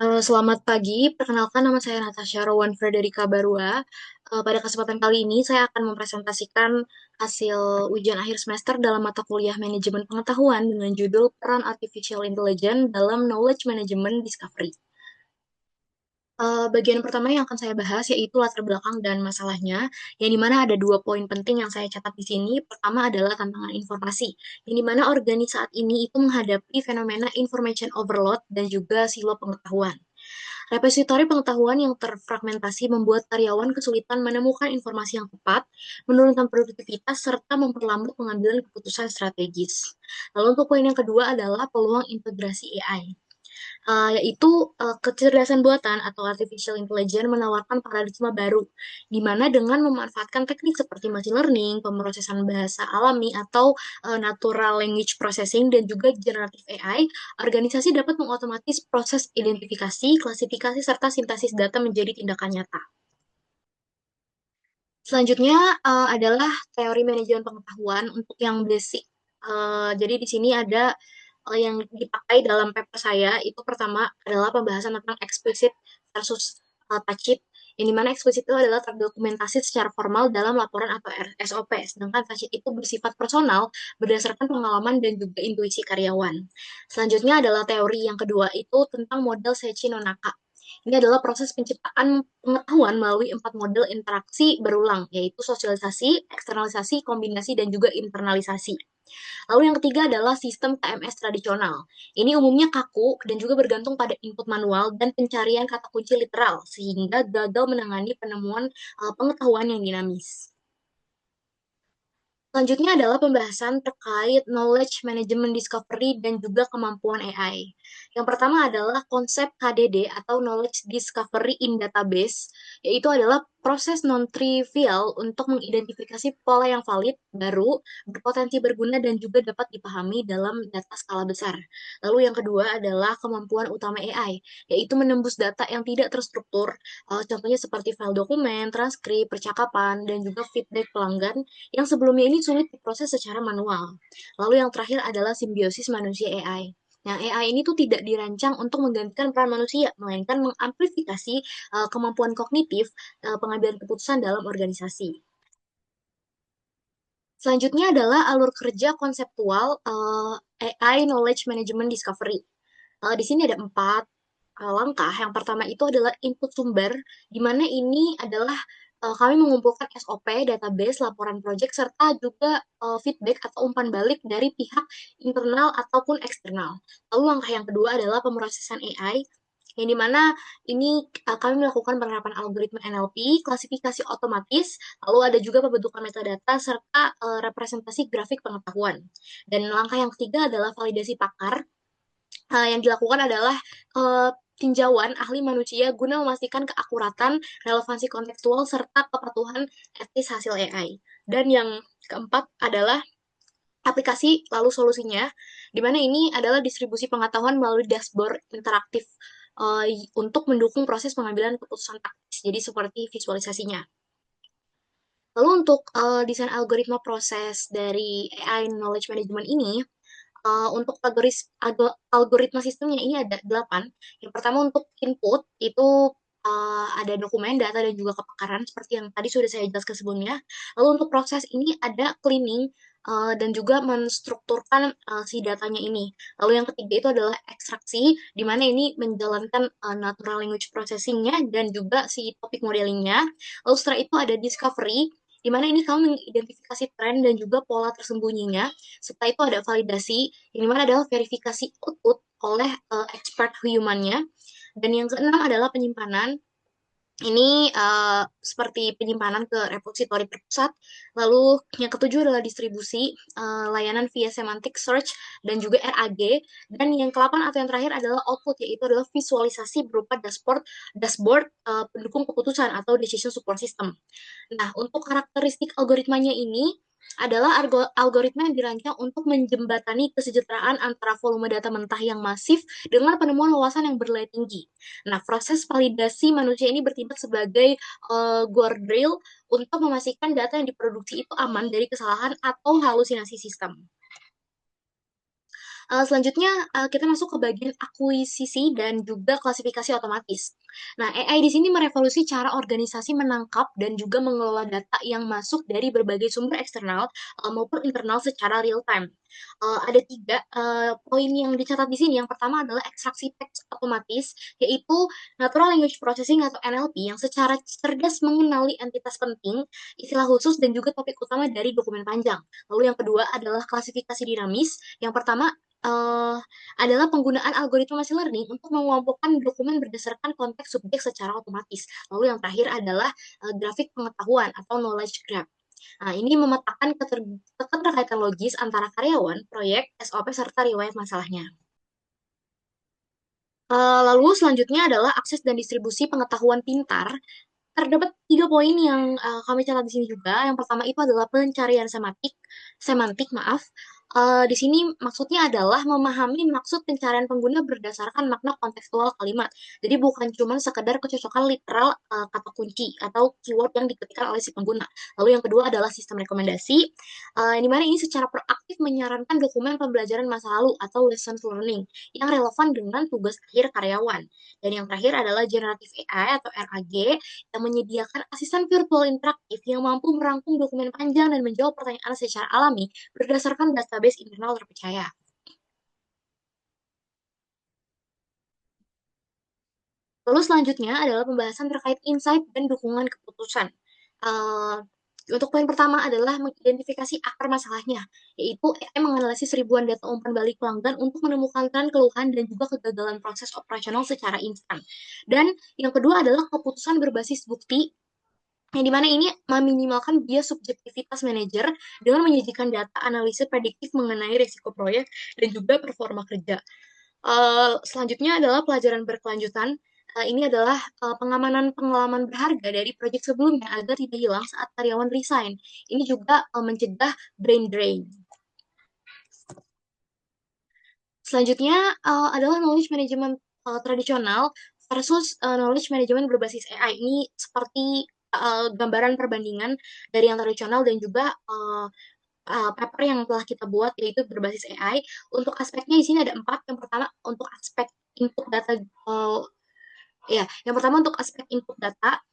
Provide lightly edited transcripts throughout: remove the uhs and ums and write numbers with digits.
Selamat pagi, perkenalkan nama saya Natasha Rowan Frederica Barua. Pada kesempatan kali ini saya akan mempresentasikan hasil ujian akhir semester dalam mata kuliah Manajemen Pengetahuan dengan judul Peran Artificial Intelligence dalam Knowledge Management Discovery. Bagian pertama yang akan saya bahas yaitu latar belakang dan masalahnya, yang dimana ada dua poin penting yang saya catat di sini. Pertama adalah tantangan informasi, yang dimana organisasi saat ini itu menghadapi fenomena information overload dan juga silo pengetahuan. Repositori pengetahuan yang terfragmentasi membuat karyawan kesulitan menemukan informasi yang tepat, menurunkan produktivitas, serta memperlambat pengambilan keputusan strategis. Lalu untuk poin yang kedua adalah peluang integrasi AI, yaitu kecerdasan buatan atau artificial intelligence menawarkan paradigma baru, di mana dengan memanfaatkan teknik seperti machine learning, pemrosesan bahasa alami, atau natural language processing, dan juga generative AI, organisasi dapat mengotomatis proses identifikasi, klasifikasi, serta sintesis data menjadi tindakan nyata. Selanjutnya adalah teori manajemen pengetahuan untuk yang basic. Jadi di sini ada yang dipakai dalam paper saya itu pertama adalah pembahasan tentang explicit versus tacit, yang dimana eksplisit itu adalah terdokumentasi secara formal dalam laporan atau SOP, sedangkan tacit itu bersifat personal berdasarkan pengalaman dan juga intuisi karyawan. Selanjutnya adalah teori yang kedua itu tentang model Seichi no Naka. Ini adalah proses penciptaan pengetahuan melalui 4 model interaksi berulang, yaitu sosialisasi, eksternalisasi, kombinasi, dan juga internalisasi. Lalu yang ketiga adalah sistem KMS tradisional. Ini umumnya kaku dan juga bergantung pada input manual dan pencarian kata kunci literal, sehingga gagal menangani penemuan pengetahuan yang dinamis. Selanjutnya adalah pembahasan terkait knowledge management discovery dan juga kemampuan AI. Yang pertama adalah konsep KDD atau knowledge discovery in database, yaitu adalah proses non-trivial untuk mengidentifikasi pola yang valid, baru, berpotensi berguna, dan juga dapat dipahami dalam data skala besar. Lalu yang kedua adalah kemampuan utama AI, yaitu menembus data yang tidak terstruktur, contohnya seperti file dokumen, transkrip, percakapan, dan juga feedback pelanggan yang sebelumnya ini sulit diproses secara manual. Lalu yang terakhir adalah simbiosis manusia AI. Yang AI ini tuh tidak dirancang untuk menggantikan peran manusia, melainkan mengamplifikasi kemampuan kognitif pengambilan keputusan dalam organisasi. Selanjutnya adalah alur kerja konseptual AI Knowledge Management Discovery. Di sini ada 4 langkah. Yang pertama itu adalah input sumber, di mana ini adalah kami mengumpulkan SOP, database, laporan proyek, serta juga feedback atau umpan balik dari pihak internal ataupun eksternal. Lalu langkah yang kedua adalah pemrosesan AI, yang dimana ini kami melakukan penerapan algoritma NLP, klasifikasi otomatis, lalu ada juga pembentukan metadata, serta representasi grafik pengetahuan. Dan langkah yang ketiga adalah validasi pakar, yang dilakukan adalah tinjauan ahli manusia guna memastikan keakuratan, relevansi kontekstual, serta kepatuhan etis hasil AI. Dan yang keempat adalah aplikasi lalu solusinya, di mana ini adalah distribusi pengetahuan melalui dashboard interaktif untuk mendukung proses pengambilan keputusan taktis, jadi seperti visualisasinya. Lalu untuk desain algoritma proses dari AI Knowledge Management ini, untuk algoritma sistemnya ini ada 8. Yang pertama untuk input itu ada dokumen, data, dan juga kepakaran seperti yang tadi sudah saya jelaskan sebelumnya. Lalu untuk proses ini ada cleaning dan juga menstrukturkan si datanya ini. Lalu yang ketiga itu adalah ekstraksi, di mana ini menjalankan natural language processing-nya dan juga si topik modelingnya. Lalu setelah itu ada discovery, di mana ini kamu mengidentifikasi tren dan juga pola tersembunyinya. Setelah itu ada validasi, yang dimana adalah verifikasi output oleh expert human-nya. Dan yang keenam adalah penyimpanan. Ini seperti penyimpanan ke repositori terpusat. Lalu yang ketujuh adalah distribusi, layanan via semantic search dan juga RAG. Dan yang ke-8 atau yang terakhir adalah output, yaitu adalah visualisasi berupa dashboard pendukung keputusan atau decision support system. Nah, untuk karakteristik algoritmanya ini adalah algoritma yang dirancang untuk menjembatani kesejahteraan antara volume data mentah yang masif dengan penemuan wawasan yang bernilai tinggi. Nah, proses validasi manusia ini bertindak sebagai guardrail untuk memastikan data yang diproduksi itu aman dari kesalahan atau halusinasi sistem. Selanjutnya, kita masuk ke bagian akuisisi dan juga klasifikasi otomatis. Nah, AI di sini merevolusi cara organisasi menangkap dan juga mengelola data yang masuk dari berbagai sumber eksternal maupun internal secara real time. Ada tiga poin yang dicatat di sini. Yang pertama adalah ekstraksi teks otomatis, yaitu Natural Language Processing atau NLP yang secara cerdas mengenali entitas penting, istilah khusus, dan juga topik utama dari dokumen panjang. Lalu yang kedua adalah klasifikasi dinamis. Yang pertama eh, adalah penggunaan algoritma machine learning untuk mengelompokkan dokumen berdasarkan konteks subjek secara otomatis. Lalu yang terakhir adalah grafik pengetahuan atau knowledge graph. Nah, ini memetakan keterkaitan logis antara karyawan, proyek, SOP, serta riwayat masalahnya. Lalu selanjutnya adalah akses dan distribusi pengetahuan pintar. Terdapat tiga poin yang kami catat di sini juga. Yang pertama itu adalah pencarian semantik, maaf. Di sini maksudnya adalah memahami maksud pencarian pengguna berdasarkan makna kontekstual kalimat. Jadi bukan cuma sekedar kecocokan literal kata kunci atau keyword yang diketikkan oleh si pengguna. Lalu yang kedua adalah sistem rekomendasi, di mana ini secara proaktif menyarankan dokumen pembelajaran masa lalu atau lessons learning yang relevan dengan tugas akhir karyawan. Dan yang terakhir adalah generative AI atau RAG yang menyediakan asisten virtual interaktif yang mampu merangkum dokumen panjang dan menjawab pertanyaan secara alami berdasarkan database internal terpercaya. Lalu selanjutnya adalah pembahasan terkait insight dan dukungan keputusan. Uh, untuk poin pertama adalah mengidentifikasi akar masalahnya, yaitu AI menganalisis ribuan data umpan balik pelanggan untuk menemukan tren keluhan dan juga kegagalan proses operasional secara instan. Dan yang kedua adalah keputusan berbasis bukti, yang dimana ini meminimalkan bias subjektivitas manajer dengan menyajikan data analisis prediktif mengenai risiko proyek dan juga performa kerja. Selanjutnya adalah pelajaran berkelanjutan. Ini adalah pengamanan pengalaman berharga dari proyek sebelumnya agar tidak hilang saat karyawan resign. Ini juga mencegah brain drain. Selanjutnya adalah knowledge management tradisional versus knowledge management berbasis AI. Ini seperti gambaran perbandingan dari yang tradisional dan juga paper yang telah kita buat yaitu berbasis AI. Untuk aspeknya di sini ada empat. Yang pertama untuk aspek input data, ya, yang pertama untuk aspek input data.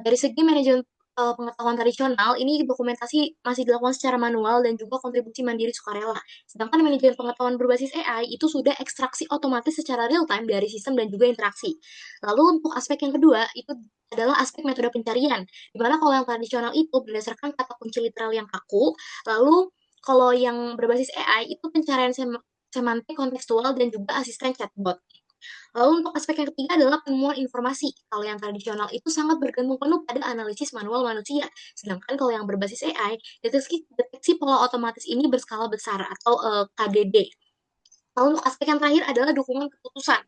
Dari segi manajemen pengetahuan tradisional, ini dokumentasi masih dilakukan secara manual dan juga kontribusi mandiri sukarela. Sedangkan manajemen pengetahuan berbasis AI itu sudah ekstraksi otomatis secara real time dari sistem dan juga interaksi. Lalu untuk aspek yang kedua, itu adalah aspek metode pencarian, di mana kalau yang tradisional itu berdasarkan kata kunci literal yang kaku, lalu kalau yang berbasis AI itu pencarian semantik kontekstual dan juga asisten chatbot. Lalu untuk aspek yang ketiga adalah penemuan informasi. Kalau yang tradisional itu sangat bergantung penuh pada analisis manual manusia. Sedangkan kalau yang berbasis AI, deteksi pola otomatis ini berskala besar atau KDD. Lalu untuk aspek yang terakhir adalah dukungan keputusan.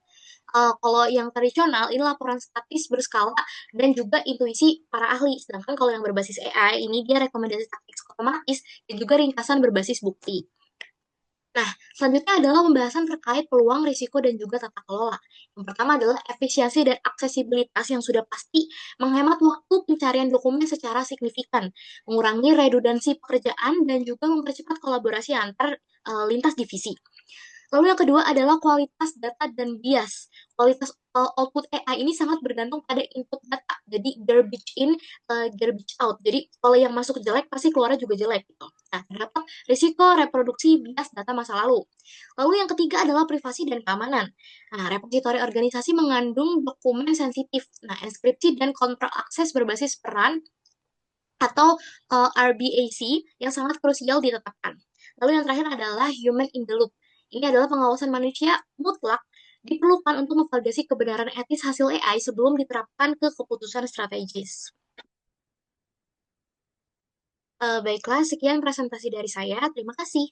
Kalau yang tradisional ini laporan statis berskala dan juga intuisi para ahli. Sedangkan kalau yang berbasis AI ini dia rekomendasi taktik otomatis dan juga ringkasan berbasis bukti. Nah, selanjutnya adalah pembahasan terkait peluang, risiko, dan juga tata kelola. Yang pertama adalah efisiensi dan aksesibilitas yang sudah pasti menghemat waktu pencarian dokumen secara signifikan, mengurangi redundansi pekerjaan, dan juga mempercepat kolaborasi antar lintas divisi. Lalu yang kedua adalah kualitas data dan bias. Kualitas output AI ini sangat bergantung pada input data. Jadi garbage in, garbage out. Jadi kalau yang masuk jelek, pasti keluarnya juga jelek gitu. Nah, terdapat risiko reproduksi bias data masa lalu. Lalu yang ketiga adalah privasi dan keamanan. Nah, repositori organisasi mengandung dokumen sensitif. Nah, inskripsi dan kontrol akses berbasis peran atau RBAC yang sangat krusial ditetapkan. Lalu yang terakhir adalah human in the loop. Ini adalah pengawasan manusia mutlak diperlukan untuk memvalidasi kebenaran etis hasil AI sebelum diterapkan ke keputusan strategis. Baiklah, sekian presentasi dari saya. Terima kasih.